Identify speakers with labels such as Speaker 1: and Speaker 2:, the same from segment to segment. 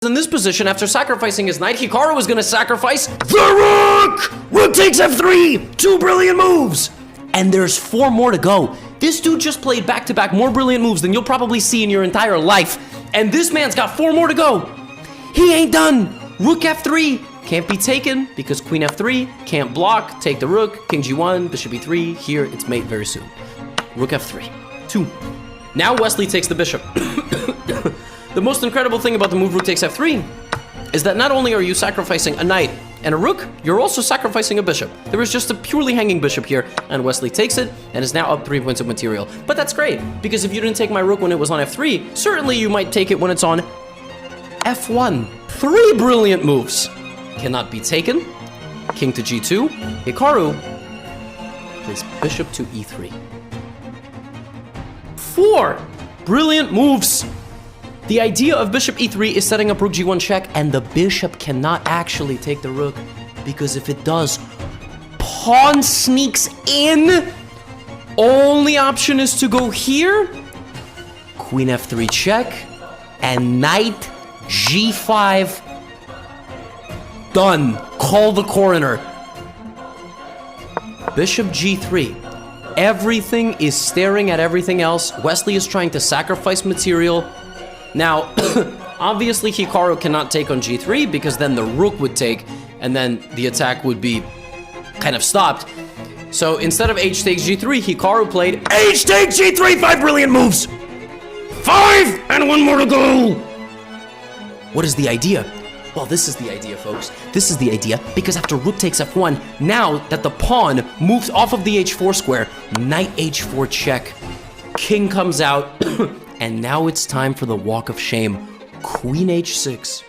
Speaker 1: In this position, after sacrificing his knight, Hikaru is going to sacrifice the rook! Rook takes f3! 2 brilliant moves! And there's 4 more to go. This dude just played back-to-back more brilliant moves than you'll probably see in your entire life. And this man's got 4 more to go. He ain't done. Rook f3 can't be taken because queen f3 can't block. Take the rook, king g1, bishop e3. Here, it's mate very soon. Rook f3. 2. Now Wesley takes the bishop. The most incredible thing about the move rook takes f3 is that not only are you sacrificing a knight and a rook, you're also sacrificing a bishop. There is just a purely hanging bishop here, and Wesley takes it and is now up 3 points of material. But that's great, because if you didn't take my rook when it was on f3, certainly you might take it when it's on f1. 3 brilliant moves. Cannot be taken. King to g2. Hikaru plays bishop to e3. 4 brilliant moves. The idea of bishop e3 is setting up rook g1 check, and the bishop cannot actually take the rook, because if it does, pawn sneaks in. Only option is to go here. Queen f3 check, and knight g5. Done. Call the coroner. Bishop g3. Everything is staring at everything else. Wesley is trying to sacrifice material. Now, obviously Hikaru cannot take on g3 because then the rook would take and then the attack would be kind of stopped. So instead of h takes g3, Hikaru played h takes g3, 5 brilliant moves. 5 and 1 more to go. What is the idea? Well, this is the idea, folks. This is the idea because after rook takes f1, now that the pawn moves off of the h4 square, knight h4 check, king comes out. And now it's time for the walk of shame. Queen h6.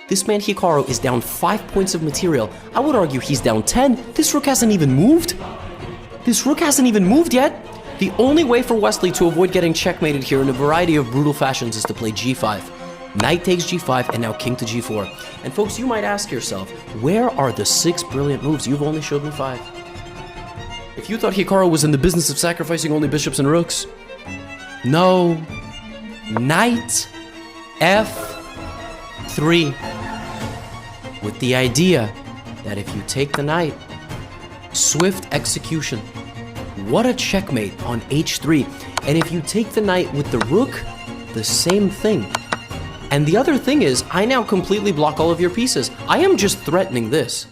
Speaker 1: This man Hikaru is down 5 points of material. I would argue he's down 10. This rook hasn't even moved. This rook hasn't even moved yet. The only way for Wesley to avoid getting checkmated here in a variety of brutal fashions is to play g5. Knight takes g5 and now king to g4. And folks, you might ask yourself, where are the 6 brilliant moves? You've only showed me 5. If you thought Hikaru was in the business of sacrificing only bishops and rooks, no. Knight f3 with the idea that if you take the knight, swift execution. What a checkmate on h3. And if you take the knight with the rook, the same thing. And the other thing is, I now completely block all of your pieces. I am just threatening this.